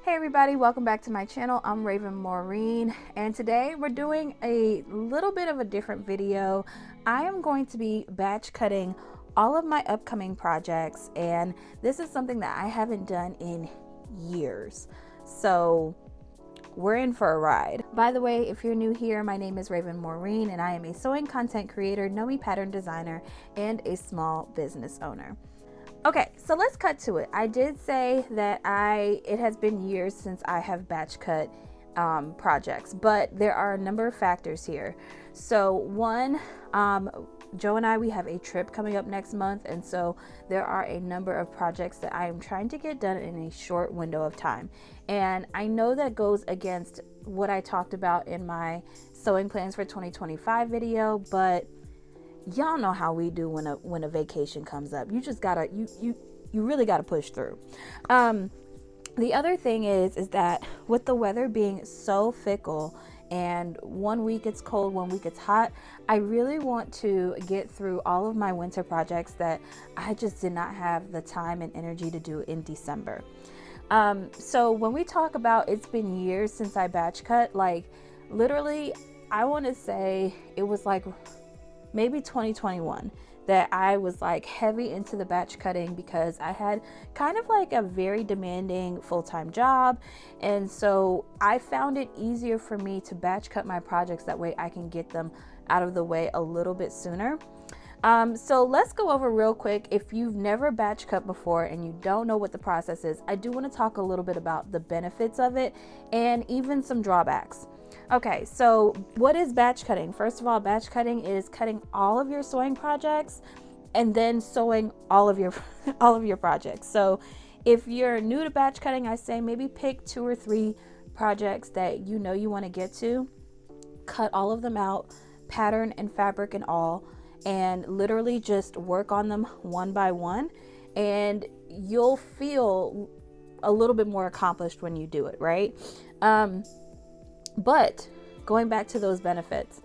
Hey everybody, welcome back to my channel. I'm Maureen, and today we're doing a little bit of a different video. I am going to be batch cutting all of my upcoming projects, and this is something that I haven't done in years. So we're in for a ride. By the way, if you're new here, my name is Maureen, and I am a sewing content creator, Nomi pattern designer, and a small business owner. Okay, so let's cut to it. I did say that it has been years since I have batch cut projects, but there are a number of factors here. So one, Joe and we have a trip coming up next month, and so there are a number of projects that I am trying to get done in a short window of time. And I know that goes against what I talked about in my sewing plans for 2025 video, but y'all know how we do when a vacation comes up. You just gotta you really gotta push through. The other thing is that with the weather being so fickle, and one week it's cold, one week it's hot, I really want to get through all of my winter projects that I just did not have the time and energy to do in December. So when we talk about it's been years since I batch cut, like literally I want to say it was like maybe 2021 that I was like heavy into the batch cutting, because I had kind of like a very demanding full-time job, and so I found it easier for me to batch cut my projects. That way I can get them out of the way a little bit sooner. So let's go over real quick. If you've never batch cut before and you don't know what the process is, I do want to talk a little bit about the benefits of it and even some drawbacks. Okay, so what is batch cutting? First of all, batch cutting is cutting all of your sewing projects and then sewing all of your projects. So if you're new to batch cutting, I say maybe pick 2 or 3 projects that you know you want to get to, cut all of them out, pattern and fabric and all, and literally just work on them one by one, and you'll feel a little bit more accomplished when you do it, right? But going back to those benefits,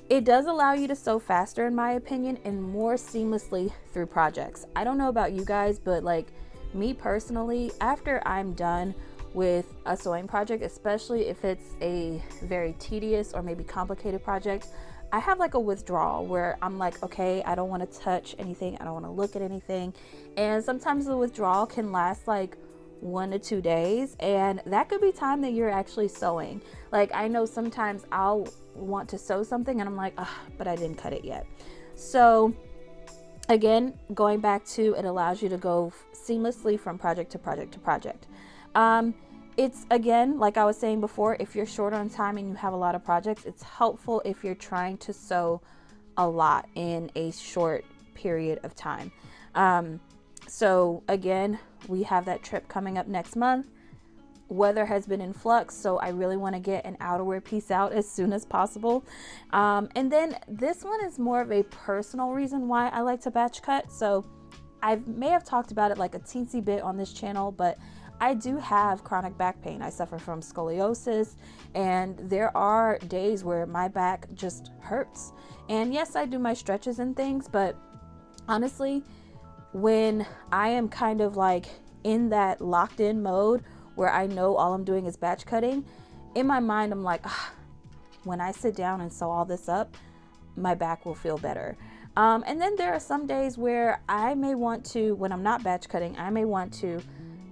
it does allow you to sew faster, in my opinion, and more seamlessly through projects. I don't know about you guys, but like me personally, after I'm done with a sewing project, especially if it's a very tedious or maybe complicated project, I have like a withdrawal where I'm like, okay, I don't want to touch anything, I don't want to look at anything. And sometimes the withdrawal can last like 1 to 2 days, and that could be time that you're actually sewing. Like I know sometimes I'll want to sew something and I'm like, but I didn't cut it yet. So again, going back to, it allows you to go seamlessly from project to project to project. It's, again, like I was saying before, if you're short on time and you have a lot of projects, it's helpful if you're trying to sew a lot in a short period of time. So again, we have that trip coming up next month. Weather has been in flux, so I really want to get an outerwear piece out as soon as possible. And then this one is more of a personal reason why I like to batch cut. So I may have talked about it like a teensy bit on this channel, but I do have chronic back pain. I suffer from scoliosis, and there are days where my back just hurts. And yes, I do my stretches and things, but honestly, when I am kind of like in that locked in mode where I know all I'm doing is batch cutting, in my mind I'm like, when I sit down and sew all this up, my back will feel better. And then there are some days where I may want to, when I'm not batch cutting, I may want to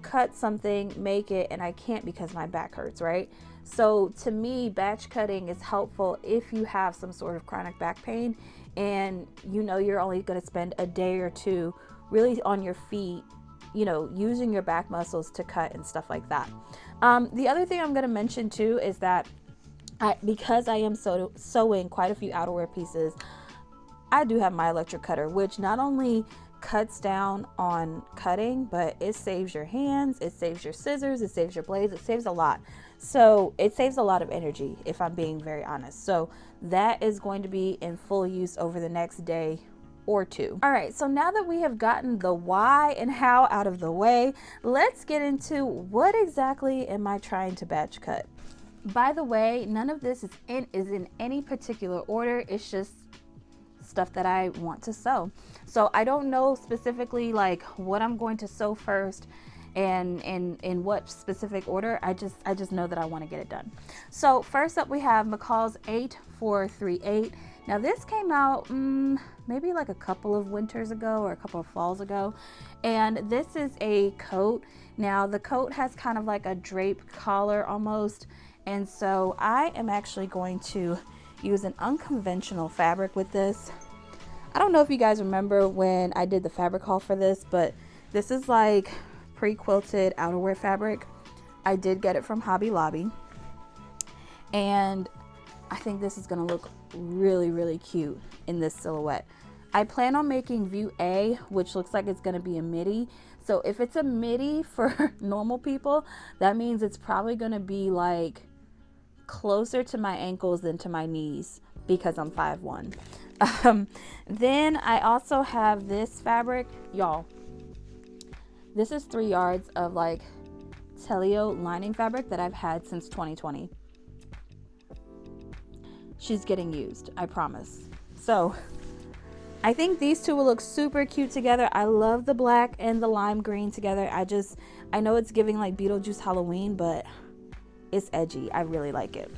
cut something, make it, and I can't because my back hurts, right? So to me, batch cutting is helpful if you have some sort of chronic back pain and you know you're only going to spend a day or two really on your feet, you know, using your back muscles to cut and stuff like that. The other thing I'm going to mention too is that because I am sewing quite a few outerwear pieces, I do have my electric cutter, which not only cuts down on cutting, but it saves your hands, it saves your scissors, it saves your blades, it saves a lot. So it saves a lot of energy, if I'm being very honest. So that is going to be in full use over the next day or 2. All right, so now that we have gotten the why and how out of the way, let's get into what exactly am I trying to batch cut. By the way, none of this is in any particular order. It's just stuff that I want to sew. So I don't know specifically like what I'm going to sew first. and in what specific order. I just know that I want to get it done. So first up we have McCall's 8438. Now this came out maybe like a couple of winters ago or a couple of falls ago, and this is a coat. Now the coat has kind of like a drape collar almost, and so I am actually going to use an unconventional fabric with this. I don't know if you guys remember when I did the fabric haul for this, but this is like pre-quilted outerwear fabric. I did get it from Hobby Lobby, and I think this is gonna look really cute in this silhouette. I plan on making view A, which looks like it's gonna be a midi. So if it's a midi for normal people, that means it's probably gonna be like closer to my ankles than to my knees because I'm 5'1". Then I also have this fabric, y'all. This is 3 yards of like Telio lining fabric that I've had since 2020. She's getting used, I promise. So I think these two will look super cute together. I love the black and the lime green together. I know it's giving like Beetlejuice Halloween, but it's edgy. I really like it.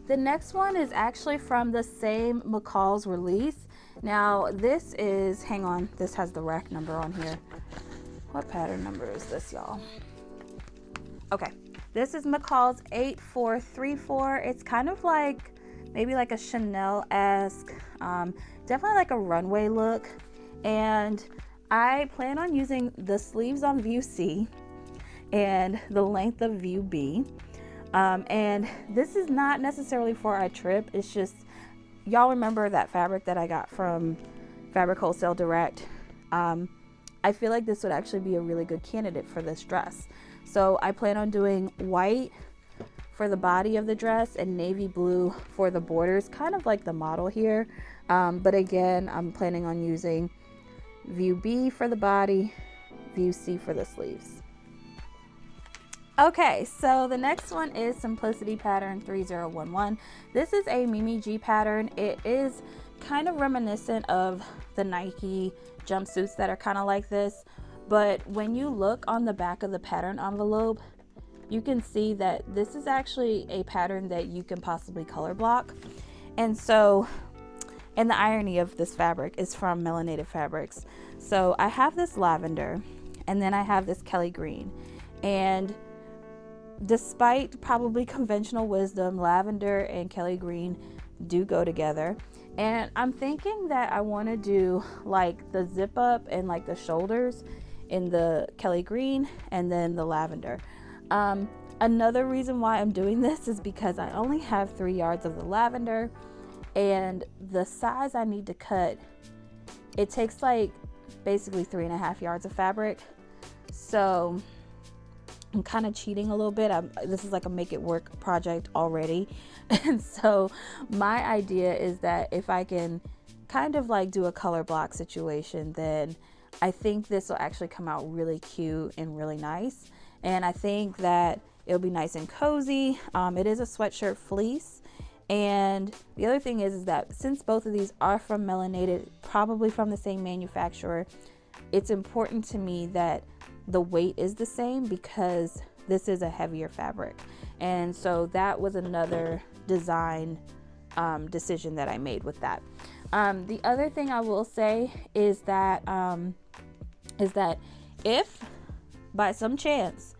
The next one is actually from the same McCall's release. Now this is, hang on, this has the rack number on here. What pattern number is this, y'all? Okay, this is McCall's 8434. It's kind of like maybe like a Chanel-esque, definitely like a runway look. And I plan on using the sleeves on view C and the length of view B. And this is not necessarily for our trip. It's just, y'all remember that fabric that I got from Fabric Wholesale Direct? I feel like this would actually be a really good candidate for this dress. So I plan on doing white for the body of the dress and navy blue for the borders, kind of like the model here. But again, I'm planning on using view B for the body, view C for the sleeves. Okay, so the next one is Simplicity Pattern 3011. This is a Mimi G pattern. It is kind of reminiscent of the Nike jumpsuits that are kind of like this, but when you look on the back of the pattern envelope, you can see that this is actually a pattern that you can possibly color block. And so, and the irony of this fabric is from Melanated Fabrics. So I have this lavender, and then I have this Kelly green, and despite probably conventional wisdom, lavender and Kelly green do go together. And I'm thinking that I want to do like the zip up and like the shoulders in the Kelly green and then the lavender. Another reason why I'm doing this is because I only have 3 yards of the lavender, and the size I need to cut, it takes like basically 3.5 yards of fabric. So I'm kind of cheating a little bit. This is like a make it work project already. And so my idea is that if I can kind of like do a color block situation, then I think this will actually come out really cute and really nice. And I think that it'll be nice and cozy. It is a sweatshirt fleece. And the other thing is that since both of these are from Melanated, probably from the same manufacturer, it's important to me that the weight is the same because this is a heavier fabric. And so that was another design decision that I made with that. The other thing I will say is that if by some chance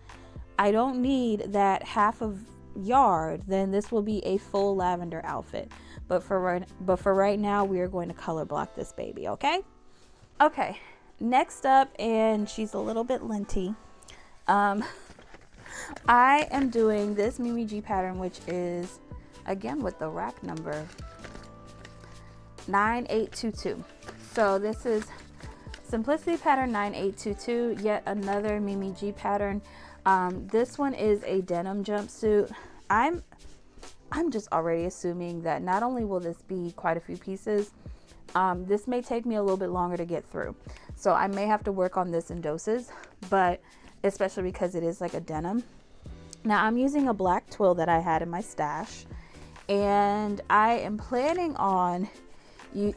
I don't need that half of yard, then this will be a full lavender outfit. But for right now, we are going to color block this baby, okay? Okay, next up, and she's a little bit linty. I am doing this Mimi G pattern, which is, again, with the rack number 9822. So this is Simplicity Pattern 9822, yet another Mimi G pattern. This one is a denim jumpsuit. I'm just already assuming that not only will this be quite a few pieces, this may take me a little bit longer to get through. So I may have to work on this in doses, but especially because it is like a denim. Now I'm using a black twill that I had in my stash, and I am planning on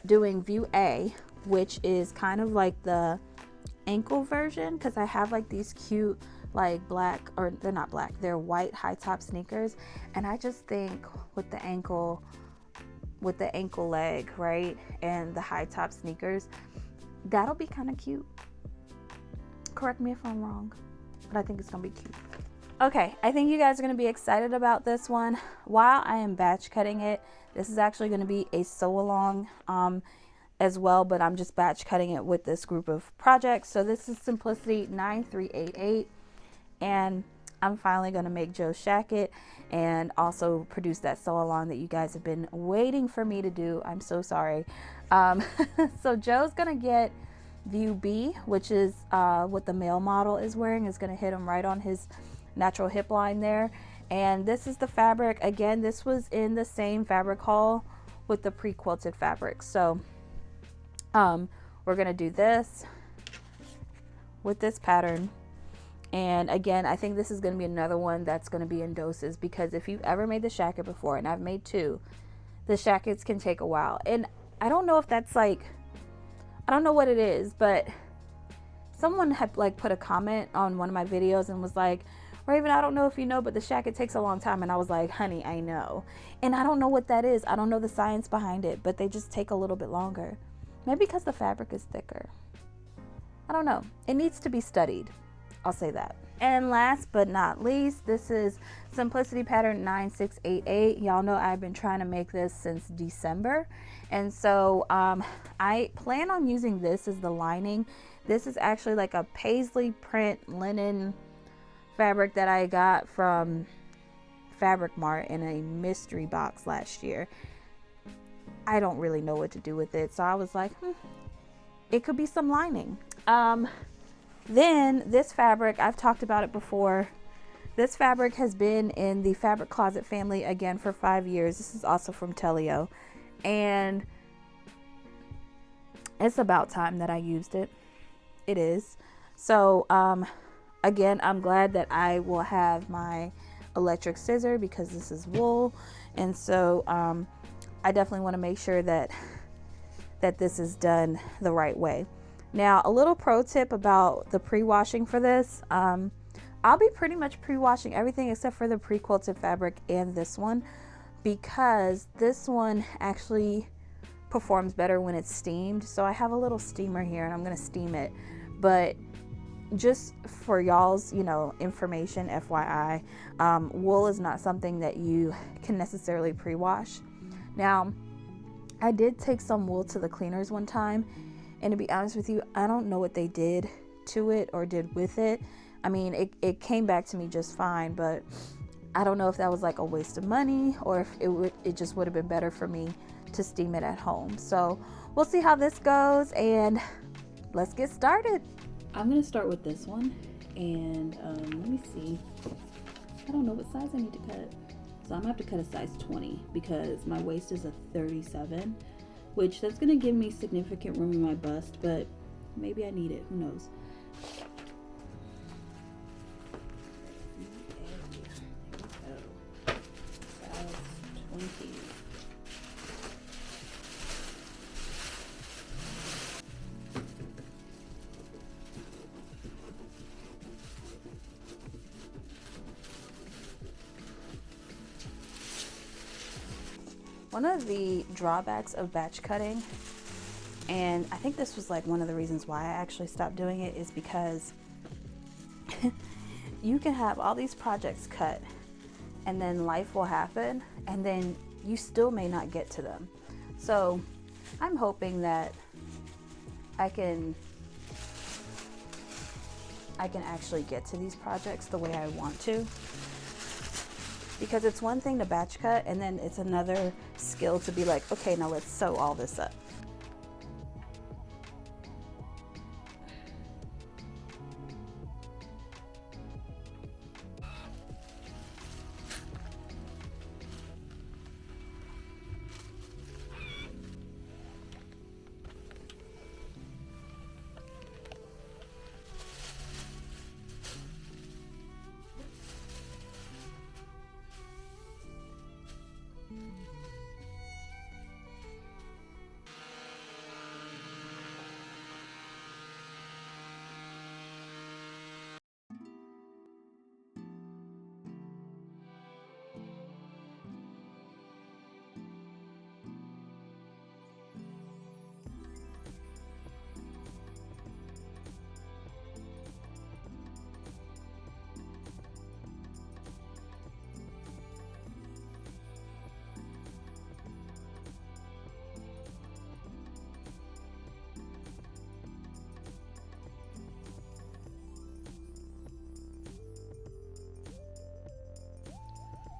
doing view A, which is kind of like the ankle version, because I have like these cute like black, or they're not black, they're white high top sneakers, and I just think with the ankle leg, right, and the high top sneakers, that'll be kind of cute. Correct me if I'm wrong, but I think it's gonna be cute. Okay, I think you guys are gonna be excited about this one. While I am batch cutting it, this is actually gonna be a sew along as well, but I'm just batch cutting it with this group of projects. So this is Simplicity 9388, and I'm finally gonna make Joe's jacket and also produce that sew along that you guys have been waiting for me to do. I'm so sorry. So Joe's gonna get view B, which is what the male model is wearing. Is gonna hit him right on his natural hip line there. And this is the fabric. Again, this was in the same fabric haul with the pre-quilted fabric. So we're gonna do this with this pattern. And again, I think this is going to be another one that's going to be in doses, because if you've ever made the shacket before, and I've made 2, the shackets can take a while. And I don't know if that's like, I don't know what it is, but someone had like put a comment on one of my videos and was like, Raven, I don't know if you know, but the shacket takes a long time. And I was like, honey, I know. And I don't know what that is. I don't know the science behind it, but they just take a little bit longer. Maybe because the fabric is thicker. I don't know. It needs to be studied. I'll say that. And last but not least, this is Simplicity pattern 9688. Y'all know I've been trying to make this since December. And so I plan on using this as the lining. This is actually like a paisley print linen fabric that I got from Fabric Mart in a mystery box last year. I don't really know what to do with it. So I was like, it could be some lining. Then this fabric, I've talked about it before. This fabric has been in the Fabric Closet family again for 5 years. This is also from Telio, and it's about time that I used it. It is. So again, I'm glad that I will have my electric scissor, because this is wool, and so I definitely want to make sure that this is done the right way. Now, a little pro tip about the pre-washing for this. I'll be pretty much pre-washing everything except for the pre-quilted fabric and this one, because this one actually performs better when it's steamed. So I have a little steamer here and I'm going to steam it. But just for y'all's, information, FYI, wool is not something that you can necessarily pre-wash. Now, I did take some wool to the cleaners one time, and to be honest with you, I don't know what they did to it or did with it. I mean, it came back to me just fine, but I don't know if that was like a waste of money, or if it just would have been better for me to steam it at home. So we'll see how this goes, and let's get started. I'm gonna start with this one, and let me see. I don't know what size I need to cut. So I'm gonna have to cut a size 20 because my waist is a 37. Which that's going to give me significant room in my bust, but maybe I need it. Who knows? Size 20. One of the drawbacks of batch cutting, and I think this was like one of the reasons why I actually stopped doing it, is because you can have all these projects cut and then life will happen and then you still may not get to them. So I'm hoping that I can actually get to these projects the way I want to. Because it's one thing to batch cut, and then it's another skill to be like, okay, now let's sew all this up.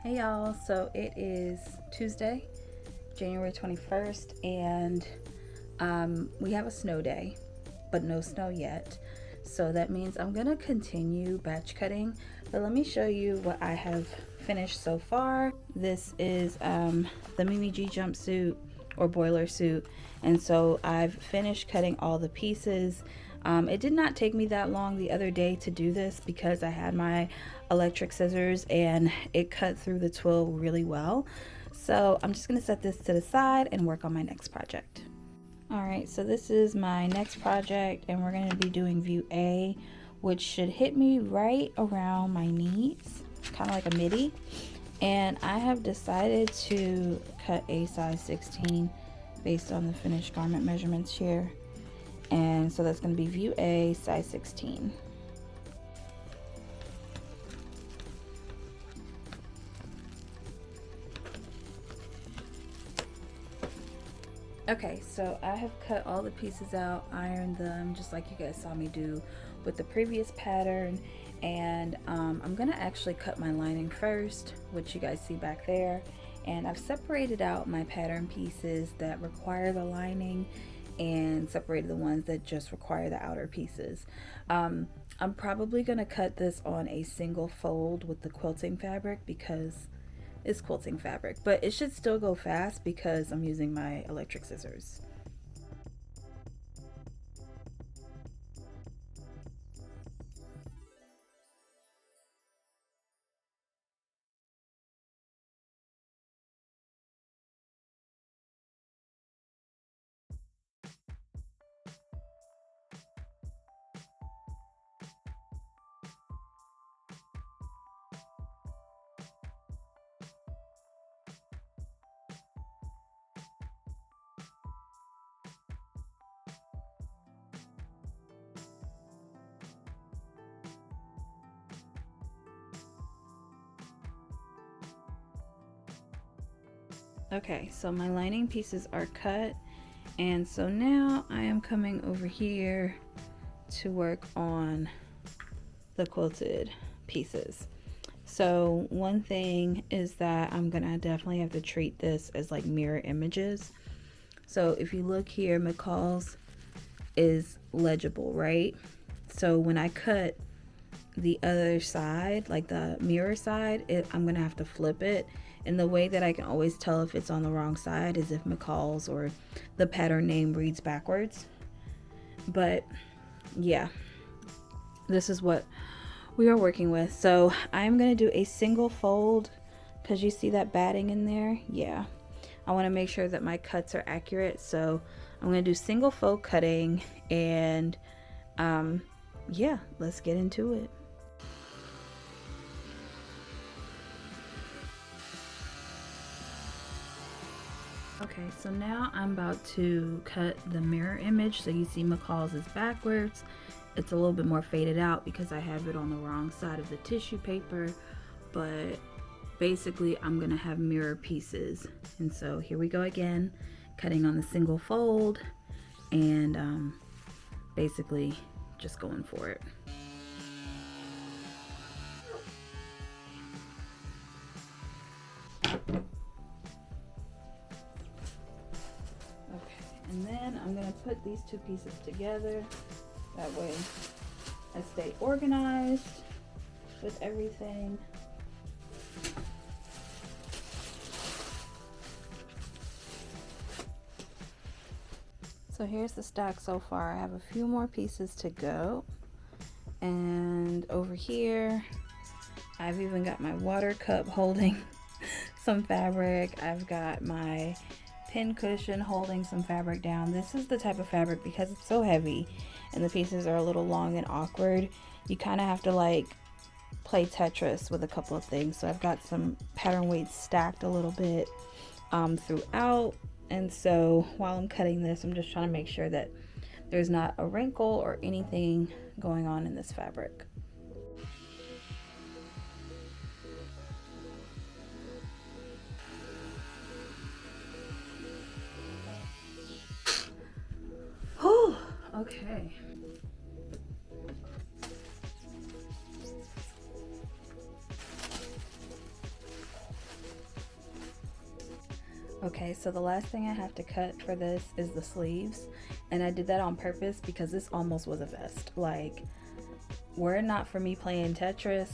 Hey y'all, so it is Tuesday, January 21st, and we have a snow day, but no snow yet. So that means I'm gonna continue batch cutting, but let me show you what I have finished so far. This is the Mimi G jumpsuit or boiler suit, and so I've finished cutting all the pieces. It did not take me that long the other day to do this because I had my electric scissors and it cut through the twill really well. So I'm just gonna set this to the side and work on my next project. Alright, so this is my next project and we're going to be doing view A, which should hit me right around my knees, kind of like a midi. And I have decided to cut a size 16 based on the finished garment measurements here. And so that's going to be view A, size 16. Okay, so I have cut all the pieces out, ironed them just like you guys saw me do with the previous pattern, and I'm gonna actually cut my lining first, which you guys see back there, and I've separated out my pattern pieces that require the lining and separated the ones that just require the outer pieces. I'm probably gonna cut this on a single fold with the quilting fabric because it's quilting fabric, but it should still go fast because I'm using my electric scissors. Okay, so my lining pieces are cut, and so now I am coming over here to work on the quilted pieces. So one thing is that I'm gonna definitely have to treat this as like mirror images. So if you look here, McCall's is legible, right? So when I cut the other side, like the mirror side, I'm gonna have to flip it. And the way that I can always tell if it's on the wrong side is if McCall's or the pattern name reads backwards. But yeah, this is what we are working with. So I'm gonna do a single fold because you see that batting in there. Yeah, I want to make sure that my cuts are accurate, so I'm gonna do single fold cutting, and yeah, let's get into it. Okay, so now I'm about to cut the mirror image. So you see McCall's is backwards. It's a little bit more faded out because I have it on the wrong side of the tissue paper, but basically I'm gonna have mirror pieces. And so here we go again, cutting on the single fold and basically just going for it. And then I'm going to put these two pieces together. That way I stay organized with everything. So here's the stack so far. I have a few more pieces to go. And over here, I've even got my water cup holding some fabric. I've got my pin cushion holding some fabric down. This is the type of fabric, because it's so heavy and the pieces are a little long and awkward, you kind of have to like play Tetris with a couple of things. So I've got some pattern weights stacked a little bit throughout, and so while I'm cutting this, I'm just trying to make sure that there's not a wrinkle or anything going on in this fabric. Oh, okay. Okay, so the last thing I have to cut for this is the sleeves, and I did that on purpose because this almost was a vest. Like, were it not for me playing Tetris,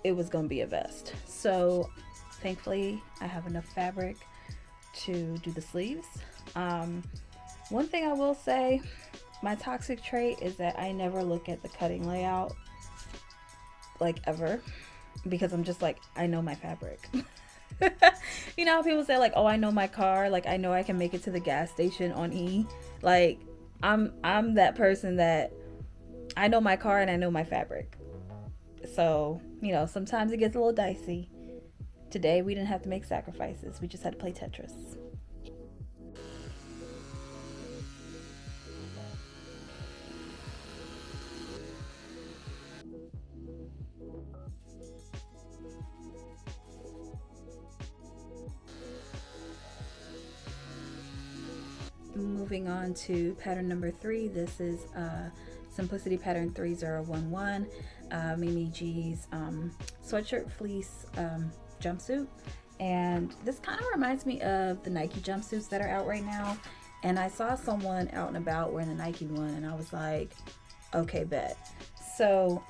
it was gonna be a vest. So thankfully I have enough fabric to do the sleeves. One thing I will say, my toxic trait is that I never look at the cutting layout, like, ever, because I'm just like, I know my fabric. You know how people say, like, oh, I know my car, like, I know I can make it to the gas station on E. Like, I'm that person that I know my car and I know my fabric. So, you know, sometimes it gets a little dicey. Today we didn't have to make sacrifices, we just had to play Tetris. Moving on to pattern number 3. This is Simplicity Pattern 3011, Mimi G's sweatshirt fleece jumpsuit. And this kind of reminds me of the Nike jumpsuits that are out right now. And I saw someone out and about wearing the Nike one, and I was like, okay, bet. So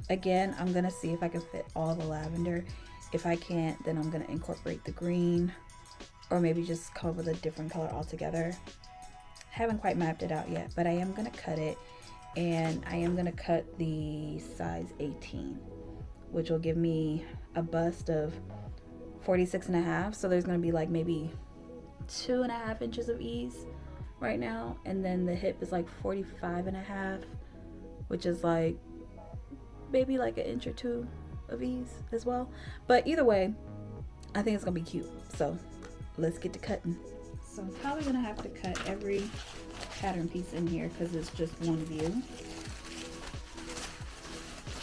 again, I'm gonna see if I can fit all the lavender. If I can't, then I'm gonna incorporate the green, or maybe just come up with a different color altogether. Haven't quite mapped it out yet, but I am gonna cut it, and I am gonna cut the size 18, which will give me a bust of 46.5. So there's gonna be like maybe 2.5 inches of ease right now, and then the hip is like 45.5, which is like maybe like an inch or two of ease as well. But either way, I think it's gonna be cute. So let's get to cutting. So I'm probably gonna have to cut every pattern piece in here because it's just one view.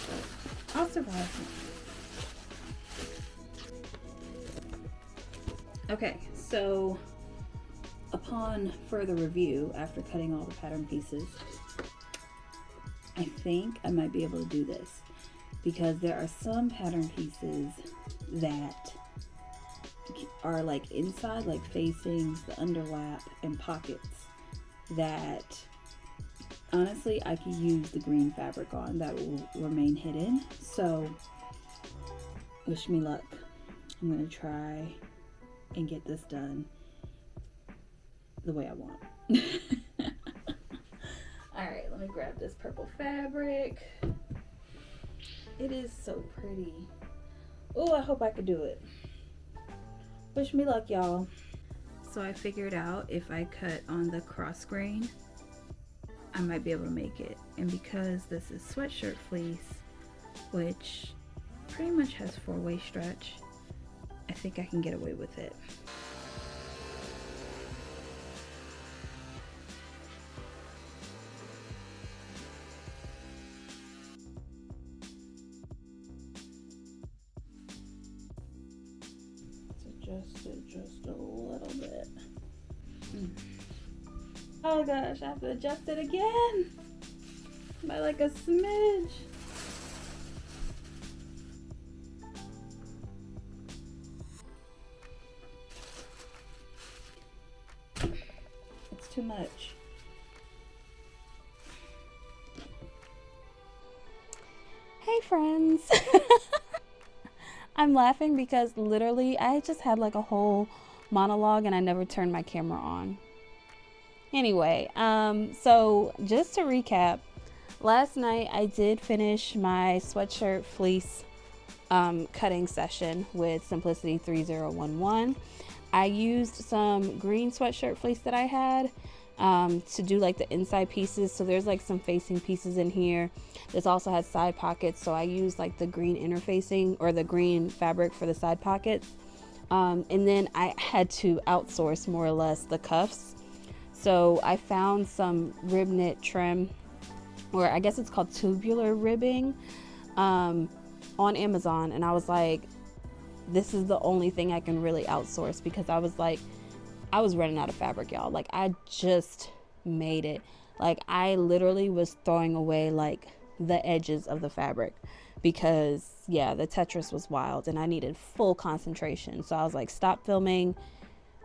But I'll survive. Okay, so upon further review, after cutting all the pattern pieces, I think I might be able to do this, because there are some pattern pieces that are like inside, like facings, the underlap, and pockets, that honestly I could use the green fabric on that will remain hidden. So wish me luck. I'm gonna try and get this done the way I want. Alright, let me grab this purple fabric. It is so pretty. Oh, I hope I could do it. Wish me luck, y'all. So I figured out if I cut on the cross grain, I might be able to make it. And because this is sweatshirt fleece, which pretty much has 4-way stretch, I think I can get away with it. Adjust it just a little bit. Oh gosh, I have to adjust it again by like a smidge. It's too much. Hey friends. I'm laughing because literally I just had like a whole monologue and I never turned my camera on. Anyway, so just to recap, last night I did finish my sweatshirt fleece cutting session with Simplicity 3011. I used some green sweatshirt fleece that I had to do like the inside pieces. So there's like some facing pieces in here. This also has side pockets, so I used like the green interfacing or the green fabric for the side pockets. And then I had to outsource more or less the cuffs. So I found some rib knit trim, or I guess it's called tubular ribbing, on Amazon. And I was like, this is the only thing I can really outsource, because I was like, I was running out of fabric, y'all. Like, I just made it. Like, I literally was throwing away like the edges of the fabric because yeah, the Tetris was wild and I needed full concentration. So I was like, stop filming,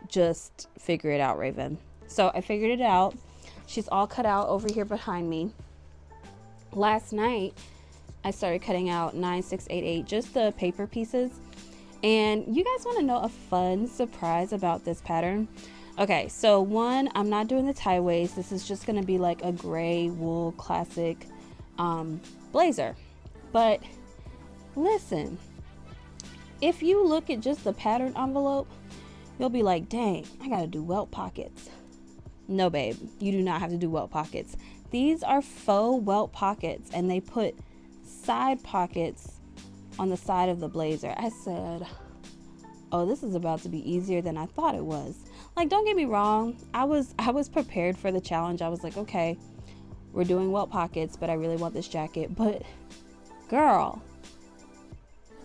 just figure it out, Raven. So I figured it out. She's all cut out over here behind me. Last night I started cutting out 9688, just the paper pieces. And you guys want to know a fun surprise about this pattern? Okay, so one, I'm not doing the tie waist. This is just going to be like a gray wool classic blazer. But listen, if you look at just the pattern envelope, you'll be like, dang, I got to do welt pockets. No, babe, you do not have to do welt pockets. These are faux welt pockets, and they put side pockets on the side of the blazer. I said, oh, this is about to be easier than I thought it was. Like, don't get me wrong, I was prepared for the challenge. I was like, okay, we're doing welt pockets, but I really want this jacket. But girl,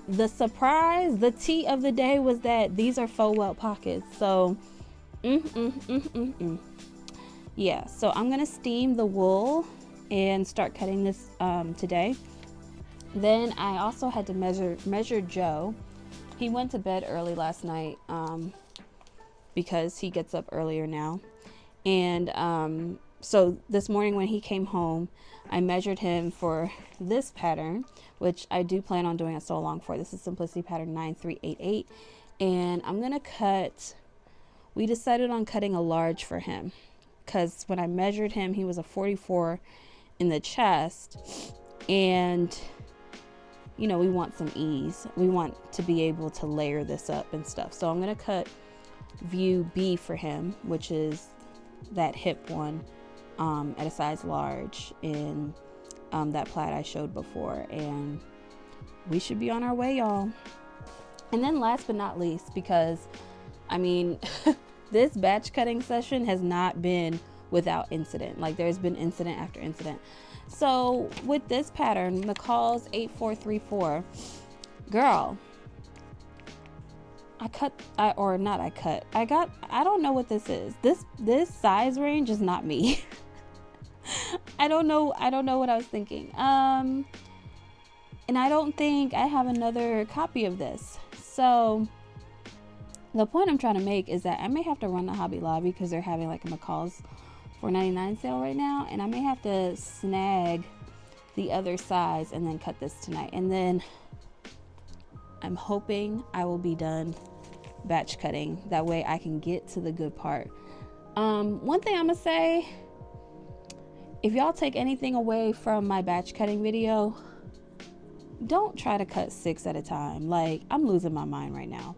the surprise, the tea of the day was that these are faux welt pockets. So yeah, so I'm gonna steam the wool and start cutting this today. Then I also had to measure Joe. He went to bed early last night because he gets up earlier now. And so this morning when he came home, I measured him for this pattern, which I do plan on doing a sew along for. This is Simplicity pattern 9388. And I'm going to cut, we decided on cutting a large for him because when I measured him, he was a 44 in the chest. And you know, we want some ease. We want to be able to layer this up and stuff. So I'm going to cut view B for him, which is that hip one at a size large in that plaid I showed before. And we should be on our way, y'all. And then last but not least, because I mean, this batch cutting session has not been without incident. Like, there's been incident after incident. So with this pattern, McCall's 8434, girl, I don't know what this is. This size range is not me. I don't know what I was thinking. And I don't think I have another copy of this. So the point I'm trying to make is that I may have to run to Hobby Lobby because they're having like a McCall's $4.99 sale right now, and I may have to snag the other size and then cut this tonight. And then I'm hoping I will be done batch cutting. That way I can get to the good part. One thing I'm gonna say, if y'all take anything away from my batch cutting video, don't try to cut 6 at a time. Like, I'm losing my mind right now.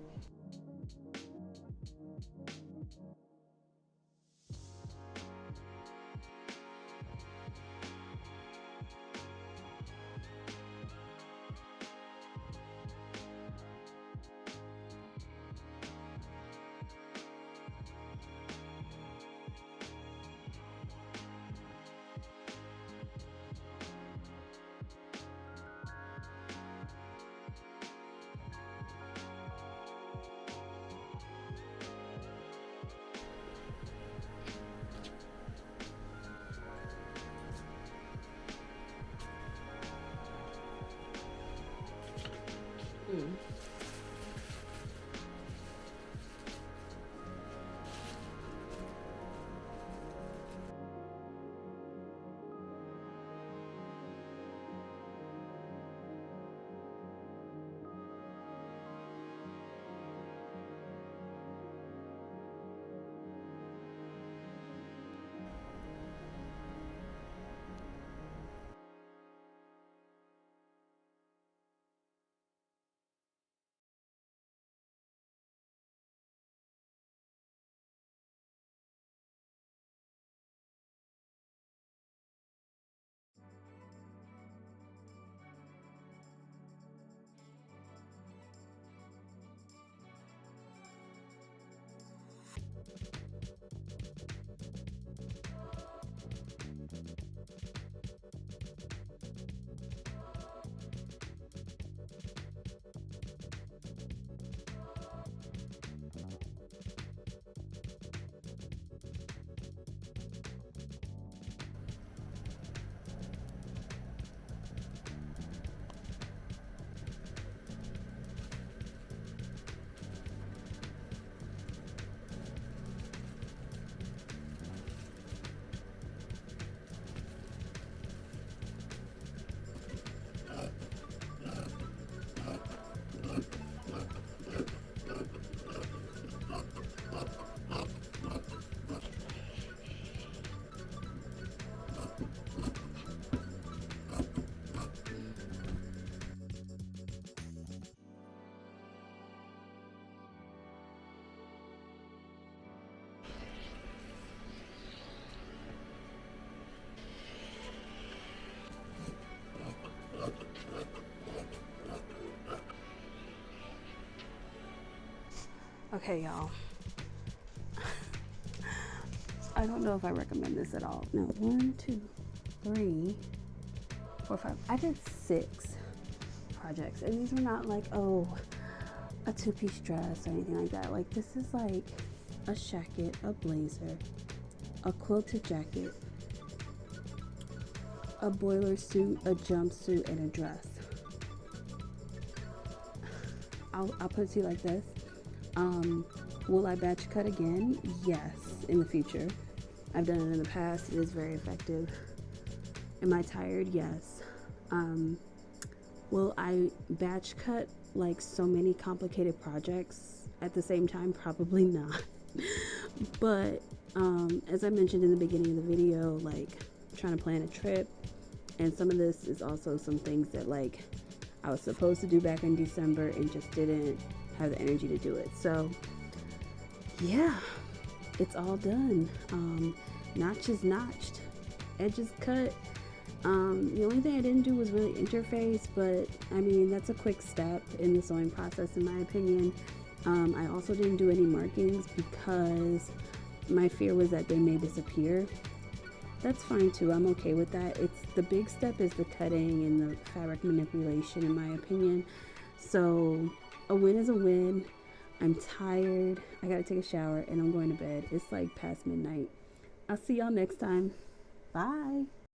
Okay, y'all. I don't know if I recommend this at all. No, 1, 2, 3, 4, 5. I did 6 projects, and these were not like, oh, a 2-piece dress or anything like that. Like, this is like a jacket, a blazer, a quilted jacket, a boiler suit, a jumpsuit, and a dress. I'll put it to you like this. Will I batch cut again? Yes, in the future. I've done it in the past. It is very effective. Am I tired? Yes. Will I batch cut like so many complicated projects at the same time? Probably not. But as I mentioned in the beginning of the video, like trying to plan a trip, and some of this is also some things that like I was supposed to do back in December and just didn't have the energy to do it. So yeah, it's all done. Notches notched, edges cut. The only thing I didn't do was really interface, but I mean, that's a quick step in the sewing process in my opinion. I also didn't do any markings because my fear was that they may disappear. That's fine too. I'm okay with that. It's the big step is the cutting and the fabric manipulation in my opinion. So a win is a win. I'm tired. I gotta take a shower and I'm going to bed. It's like past midnight. I'll see y'all next time. Bye.